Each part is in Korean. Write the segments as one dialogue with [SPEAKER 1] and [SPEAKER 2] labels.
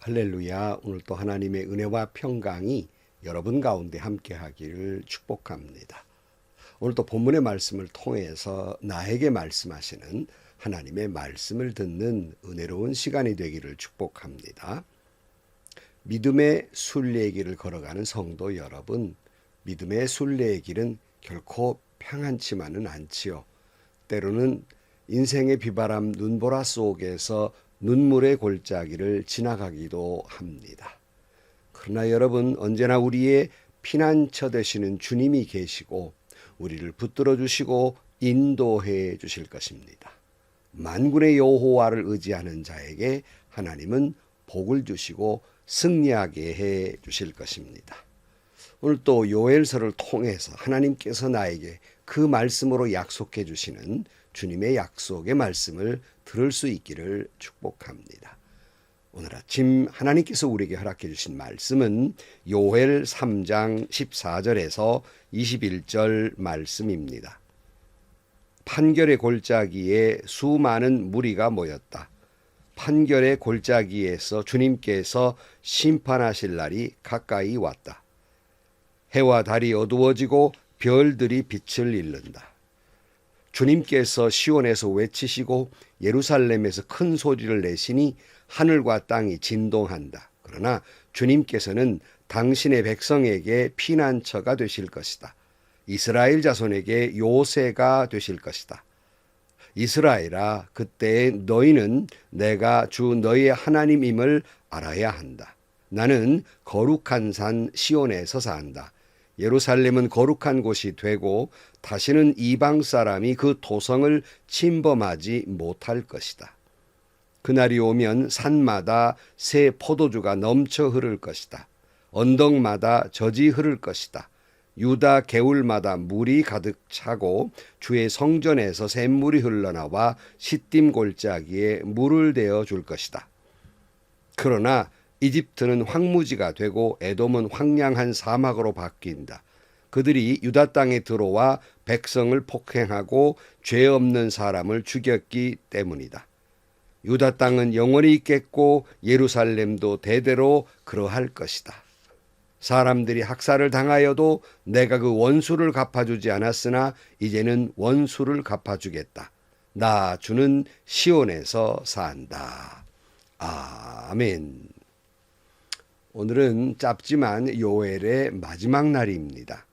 [SPEAKER 1] 할렐루야. 오늘 또 하나님의 은혜와 평강이 여러분 가운데 함께 하기를 축복합니다. 오늘 또 본문의 말씀을 통해서 나에게 말씀하시는 하나님의 말씀을 듣는 은혜로운 시간이 되기를 축복합니다. 믿음의 순례의 길을 걸어가는 성도 여러분, 믿음의 순례의 길은 결코 평안치만은 않지요. 때로는 인생의 비바람 눈보라 속에서 눈물의 골짜기를 지나가기도 합니다. 그러나 여러분, 언제나 우리의 피난처 되시는 주님이 계시고 우리를 붙들어 주시고 인도해 주실 것입니다. 만군의 여호와를 의지하는 자에게 하나님은 복을 주시고 승리하게 해 주실 것입니다. 오늘 또 요엘서를 통해서 하나님께서 나에게 그 말씀으로 약속해 주시는 주님의 약속의 말씀을 들을 수 있기를 축복합니다. 오늘 아침 하나님께서 우리에게 허락해 주신 말씀은 요엘 3장 14절에서 21절 말씀입니다. 판결의 골짜기에 수많은 무리가 모였다. 판결의 골짜기에서 주님께서 심판하실 날이 가까이 왔다. 해와 달이 어두워지고 별들이 빛을 잃는다. 주님께서 시온에서 외치시고 예루살렘에서 큰 소리를 내시니 하늘과 땅이 진동한다. 그러나 주님께서는 당신의 백성에게 피난처가 되실 것이다. 이스라엘 자손에게 요새가 되실 것이다. 이스라엘아, 그때 너희는 내가 주 너희의 하나님임을 알아야 한다. 나는 거룩한 산 시온에서 산다. 예루살렘은 거룩한 곳이 되고 다시는 이방 사람이 그 토성을 침범하지 못할 것이다. 그날이 오면 산마다 새 포도주가 넘쳐 흐를 것이다. 언덕마다 젖이 흐를 것이다. 유다 개울마다 물이 가득 차고 주의 성전에서 샘물이 흘러나와 시딤 골짜기에 물을 대어 줄 것이다. 그러나 이집트는 황무지가 되고 에돔은 황량한 사막으로 바뀐다. 그들이 유다 땅에 들어와 백성을 폭행하고 죄 없는 사람을 죽였기 때문이다. 유다 땅은 영원히 있겠고 예루살렘도 대대로 그러할 것이다. 사람들이 학살을 당하여도 내가 그 원수를 갚아주지 않았으나 이제는 원수를 갚아주겠다. 나 주는 시온에서 산다. 아멘. 오늘은 짧지만 요엘의 마지막 날입니다.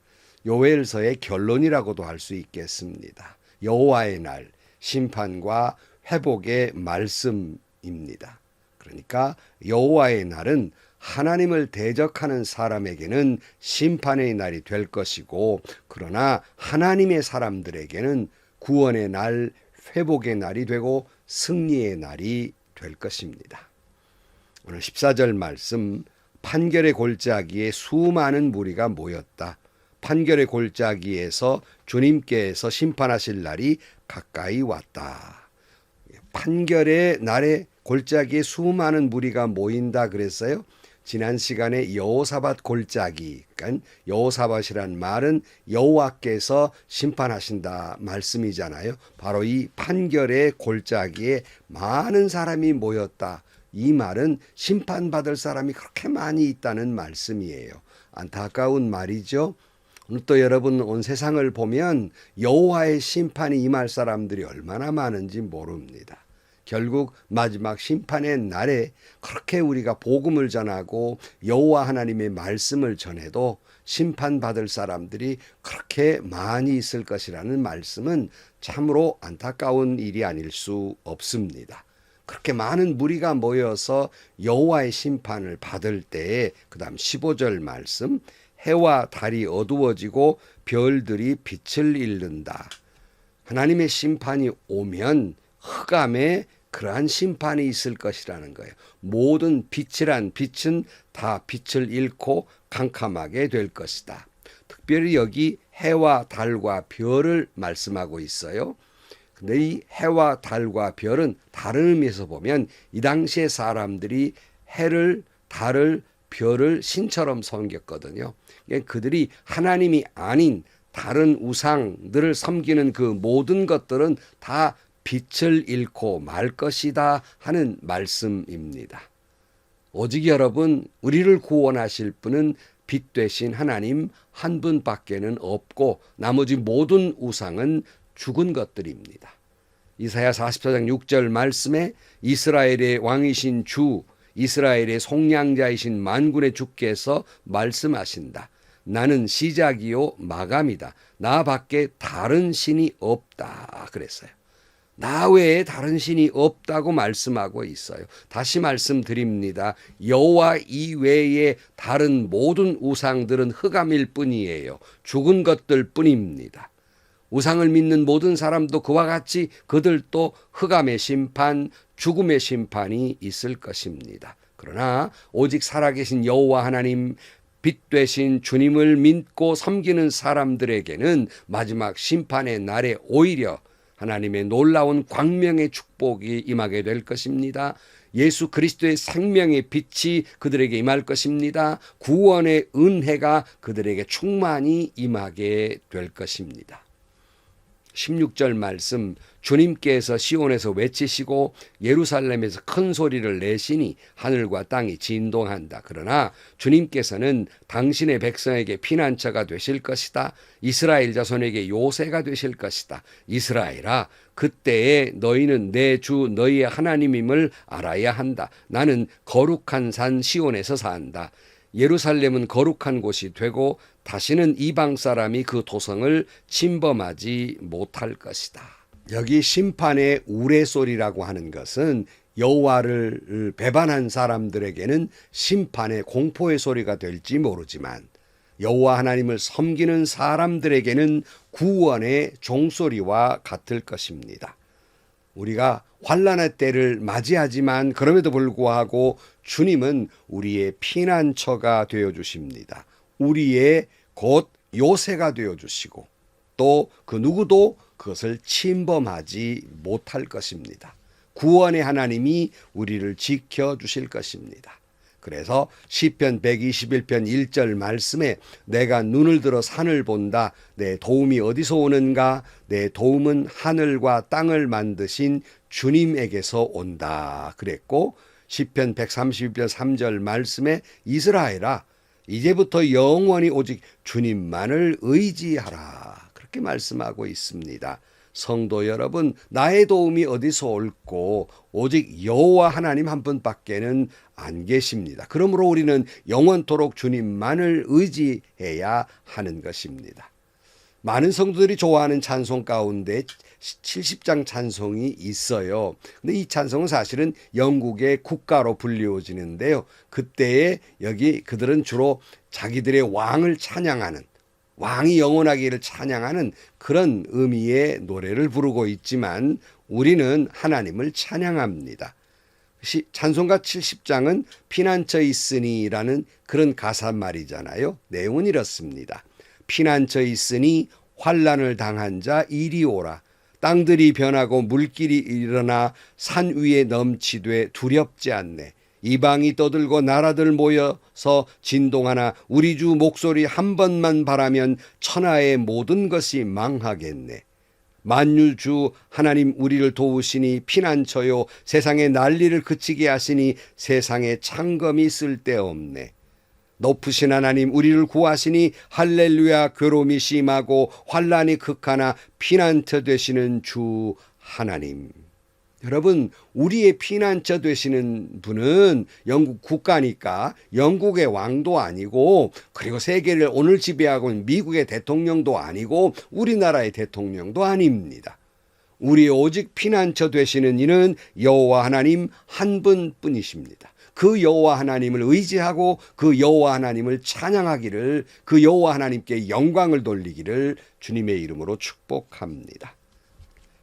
[SPEAKER 1] 요엘서의 결론이라고도 할 수 있겠습니다. 여호와의 날, 심판과 회복의 말씀입니다. 그러니까 여호와의 날은 하나님을 대적하는 사람에게는 심판의 날이 될 것이고, 그러나 하나님의 사람들에게는 구원의 날, 회복의 날이 되고 승리의 날이 될 것입니다. 오늘 14절 말씀, 판결의 골짜기에 수많은 무리가 모였다. 판결의 골짜기에서 주님께서 심판하실 날이 가까이 왔다. 판결의 날에 골짜기에 수많은 무리가 모인다 그랬어요. 지난 시간에 여호사밧 골짜기, 그러니까 여호사밧이란 말은 여호와께서 심판하신다 말씀이잖아요. 바로 이 판결의 골짜기에 많은 사람이 모였다. 이 말은 심판받을 사람이 그렇게 많이 있다는 말씀이에요. 안타까운 말이죠. 오늘 또 여러분 온 세상을 보면 여호와의 심판이 임할 사람들이 얼마나 많은지 모릅니다. 결국 마지막 심판의 날에 그렇게 우리가 복음을 전하고 여호와 하나님의 말씀을 전해도 심판받을 사람들이 그렇게 많이 있을 것이라는 말씀은 참으로 안타까운 일이 아닐 수 없습니다. 그렇게 많은 무리가 모여서 여호와의 심판을 받을 때에 그다음 15절 말씀, 해와 달이 어두워지고 별들이 빛을 잃는다. 하나님의 심판이 오면 흑암에 그러한 심판이 있을 것이라는 거예요. 모든 빛이란 빛은 다 빛을 잃고 캄캄하게 될 것이다. 특별히 여기 해와 달과 별을 말씀하고 있어요. 근데 이 해와 달과 별은 다른 의미에서 보면 이 당시의 사람들이 해를, 달을, 별을 신처럼 섬겼거든요. 그들이 하나님이 아닌 다른 우상들을 섬기는 그 모든 것들은 다 빛을 잃고 말 것이다 하는 말씀입니다. 오직 여러분, 우리를 구원하실 분은 빛 되신 하나님 한 분밖에는 없고 나머지 모든 우상은 죽은 것들입니다. 이사야 44장 6절 말씀에 이스라엘의 왕이신 주, 이스라엘의 속량자이신 만군의 주께서 말씀하신다. 나는 시작이요 마감이다. 나 밖에 다른 신이 없다. 그랬어요. 나 외에 다른 신이 없다고 말씀하고 있어요. 다시 말씀드립니다. 여호와 이외에 다른 모든 우상들은 흑암일 뿐이에요. 죽은 것들 뿐입니다. 우상을 믿는 모든 사람도 그와 같이 그들도 흑암의 심판, 죽음의 심판이 있을 것입니다. 그러나 오직 살아계신 여호와 하나님, 빛 되신 주님을 믿고 섬기는 사람들에게는 마지막 심판의 날에 오히려 하나님의 놀라운 광명의 축복이 임하게 될 것입니다. 예수 그리스도의 생명의 빛이 그들에게 임할 것입니다. 구원의 은혜가 그들에게 충만히 임하게 될 것입니다. 16절 말씀, 주님께서 시온에서 외치시고 예루살렘에서 큰 소리를 내시니 하늘과 땅이 진동한다. 그러나 주님께서는 당신의 백성에게 피난처가 되실 것이다. 이스라엘 자손에게 요새가 되실 것이다. 이스라엘아, 그때에 너희는 내 주 너희의 하나님임을 알아야 한다. 나는 거룩한 산 시온에서 산다. 예루살렘은 거룩한 곳이 되고 다시는 이방 사람이 그 도성을 침범하지 못할 것이다. 여기 심판의 우레소리라고 하는 것은 여호와를 배반한 사람들에게는 심판의 공포의 소리가 될지 모르지만 여호와 하나님을 섬기는 사람들에게는 구원의 종소리와 같을 것입니다. 우리가 환난의 때를 맞이하지만 그럼에도 불구하고 주님은 우리의 피난처가 되어 주십니다. 우리의 곧 요새가 되어 주시고 또 그 누구도 그것을 침범하지 못할 것입니다. 구원의 하나님이 우리를 지켜 주실 것입니다. 그래서 시편 121편 1절 말씀에 내가 눈을 들어 산을 본다. 내 도움이 어디서 오는가? 내 도움은 하늘과 땅을 만드신 주님에게서 온다. 그랬고 시편 132편 3절 말씀에 이스라엘아, 이제부터 영원히 오직 주님만을 의지하라. 그렇게 말씀하고 있습니다. 성도 여러분, 나의 도움이 어디서 올고 오직 여호와 하나님 한 분밖에는 안 계십니다. 그러므로 우리는 영원토록 주님만을 의지해야 하는 것입니다. 많은 성도들이 좋아하는 찬송 가운데 70장 찬송이 있어요. 근데 이 찬송은 사실은 영국의 국가로 불리워지는데요. 그때에 여기 그들은 주로 자기들의 왕을 찬양하는, 왕이 영원하기를 찬양하는 그런 의미의 노래를 부르고 있지만 우리는 하나님을 찬양합니다. 찬송가 70장은 피난처 있으니라는 그런 가사말이잖아요. 내용은 이렇습니다. 피난처 있으니 환난을 당한 자 이리 오라. 땅들이 변하고 물길이 일어나 산 위에 넘치되 두렵지 않네. 이방이 떠들고 나라들 모여서 진동하나 우리 주 목소리 한 번만 바라면 천하의 모든 것이 망하겠네. 만유 주 하나님 우리를 도우시니 피난처요 세상의 난리를 그치게 하시니 세상에 창검이 쓸데없네. 높으신 하나님 우리를 구하시니 할렐루야. 괴로움이 심하고 환난이 극하나 피난처 되시는 주 하나님. 여러분, 우리의 피난처 되시는 분은 영국 국가니까 영국의 왕도 아니고 그리고 세계를 오늘 지배하고 있는 미국의 대통령도 아니고 우리나라의 대통령도 아닙니다. 우리 오직 피난처 되시는 이는 여호와 하나님 한 분뿐이십니다. 그 여호와 하나님을 의지하고 그 여호와 하나님을 찬양하기를, 그 여호와 하나님께 영광을 돌리기를 주님의 이름으로 축복합니다.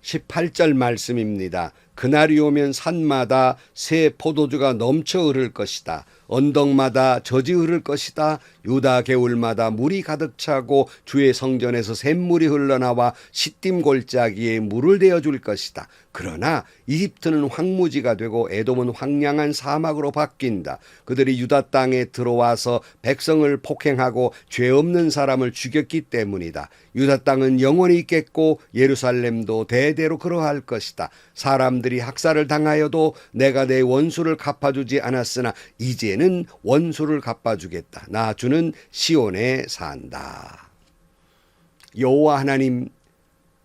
[SPEAKER 1] 18절 말씀입니다. 그날이 오면 산마다 새 포도주가 넘쳐 흐를 것이다. 언덕마다 젖이 흐를 것이다. 유다 개울마다 물이 가득 차고 주의 성전에서 샘물이 흘러나와 시딤 골짜기에 물을 대어줄 것이다. 그러나 이집트는 황무지가 되고 에돔은 황량한 사막으로 바뀐다. 그들이 유다 땅에 들어와서 백성을 폭행하고 죄 없는 사람을 죽였기 때문이다. 유다 땅은 영원히 있겠고 예루살렘도 대대로 그러할 것이다. 사람들 사람들이 학살을 당하여도 내가 내 원수를 갚아주지 않았으나 이제는 원수를 갚아주겠다. 나 주는 시온에 산다. 여호와 하나님,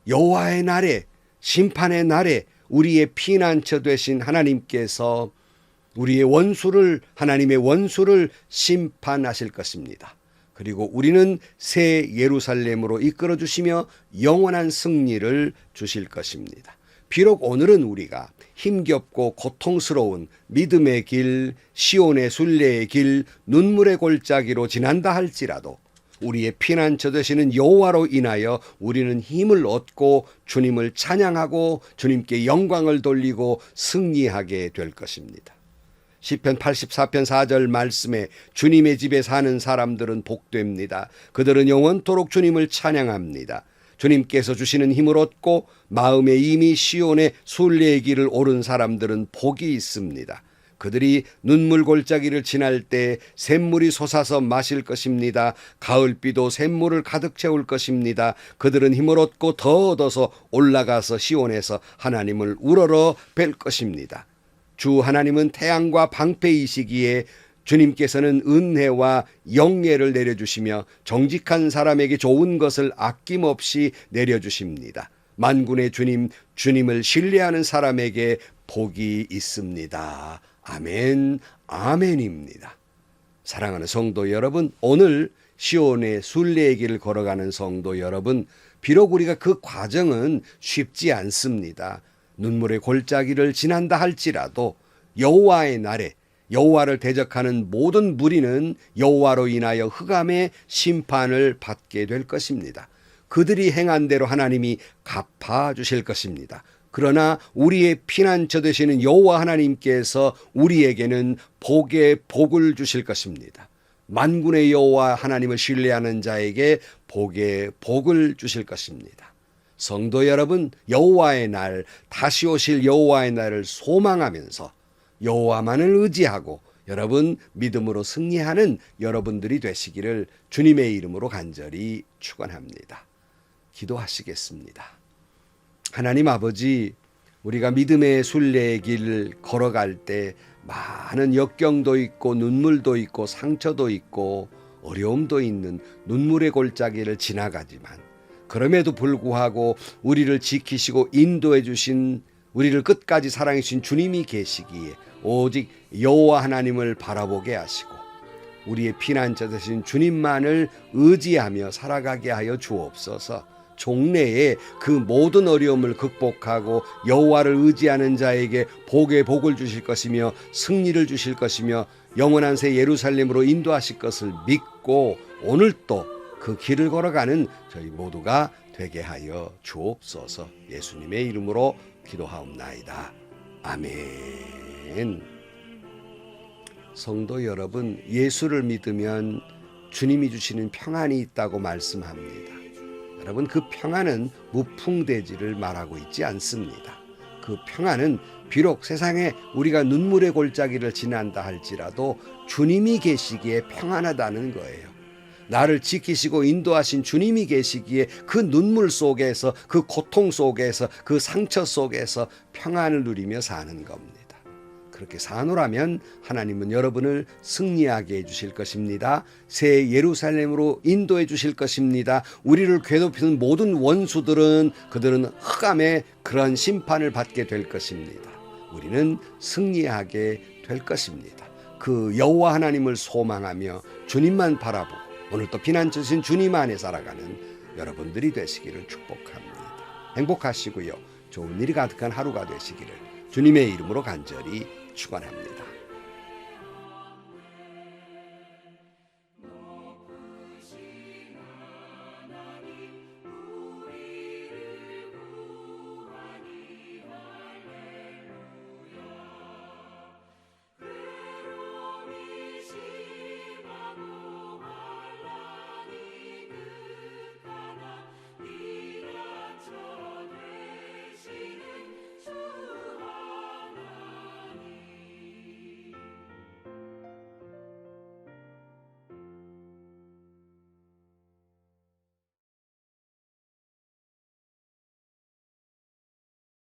[SPEAKER 1] 여호와의 날에, 심판의 날에 우리의 피난처 되신 하나님께서 우리의 원수를, 하나님의 원수를 심판하실 것입니다. 그리고 우리는 새 예루살렘으로 이끌어 주시며 영원한 승리를 주실 것입니다. 비록 오늘은 우리가 힘겹고 고통스러운 믿음의 길, 시온의 순례의 길, 눈물의 골짜기로 지난다 할지라도 우리의 피난처 되시는 여호와로 인하여 우리는 힘을 얻고 주님을 찬양하고 주님께 영광을 돌리고 승리하게 될 것입니다. 시편 84편 4절 말씀에 주님의 집에 사는 사람들은 복됩니다. 그들은 영원토록 주님을 찬양합니다. 주님께서 주시는 힘을 얻고 마음에 이미 시온의 순례의 길을 오른 사람들은 복이 있습니다. 그들이 눈물 골짜기를 지날 때 샘물이 솟아서 마실 것입니다. 가을비도 샘물을 가득 채울 것입니다. 그들은 힘을 얻고 더 얻어서 올라가서 시온에서 하나님을 우러러 뵐 것입니다. 주 하나님은 태양과 방패이시기에 주님께서는 은혜와 영예를 내려주시며 정직한 사람에게 좋은 것을 아낌없이 내려주십니다. 만군의 주님, 주님을 신뢰하는 사람에게 복이 있습니다. 아멘, 아멘입니다. 사랑하는 성도 여러분, 오늘 시온의 순례의 길을 걸어가는 성도 여러분, 비록 우리가 그 과정은 쉽지 않습니다. 눈물의 골짜기를 지난다 할지라도 여호와의 날에 여호와를 대적하는 모든 무리는 여호와로 인하여 흑암의 심판을 받게 될 것입니다. 그들이 행한 대로 하나님이 갚아주실 것입니다. 그러나 우리의 피난처 되시는 여호와 하나님께서 우리에게는 복의 복을 주실 것입니다. 만군의 여호와 하나님을 신뢰하는 자에게 복의 복을 주실 것입니다. 성도 여러분, 여호와의 날, 다시 오실 여호와의 날을 소망하면서 여호와만을 의지하고 여러분 믿음으로 승리하는 여러분들이 되시기를 주님의 이름으로 간절히 축원합니다. 기도하시겠습니다. 하나님 아버지, 우리가 믿음의 순례의 길을 걸어갈 때 많은 역경도 있고 눈물도 있고 상처도 있고 어려움도 있는 눈물의 골짜기를 지나가지만 그럼에도 불구하고 우리를 지키시고 인도해 주신, 우리를 끝까지 사랑해 주신 주님이 계시기에 오직 여호와 하나님을 바라보게 하시고 우리의 피난처 되신 주님만을 의지하며 살아가게 하여 주옵소서. 종래에 그 모든 어려움을 극복하고 여호와를 의지하는 자에게 복의 복을 주실 것이며 승리를 주실 것이며 영원한 새 예루살렘으로 인도하실 것을 믿고 오늘 또 그 길을 걸어가는 저희 모두가 되게 하여 주옵소서. 예수님의 이름으로 기도하옵나이다. 아멘. 성도 여러분, 예수를 믿으면 주님이 주시는 평안이 있다고 말씀합니다. 여러분, 그 평안은 무풍대지를 말하고 있지 않습니다. 그 평안은 비록 세상에 우리가 눈물의 골짜기를 지난다 할지라도 주님이 계시기에 평안하다는 거예요. 나를 지키시고 인도하신 주님이 계시기에 그 눈물 속에서, 그 고통 속에서, 그 상처 속에서 평안을 누리며 사는 겁니다. 그렇게 사노라면 하나님은 여러분을 승리하게 해주실 것입니다. 새 예루살렘으로 인도해 주실 것입니다. 우리를 괴롭히는 모든 원수들은 그들은 흑암의 그런 심판을 받게 될 것입니다. 우리는 승리하게 될 것입니다. 그 여호와 하나님을 소망하며 주님만 바라보고 오늘 또 피난처신 주님 안에 살아가는 여러분들이 되시기를 축복합니다. 행복하시고요. 좋은 일이 가득한 하루가 되시기를 주님의 이름으로 간절히 축원합니다.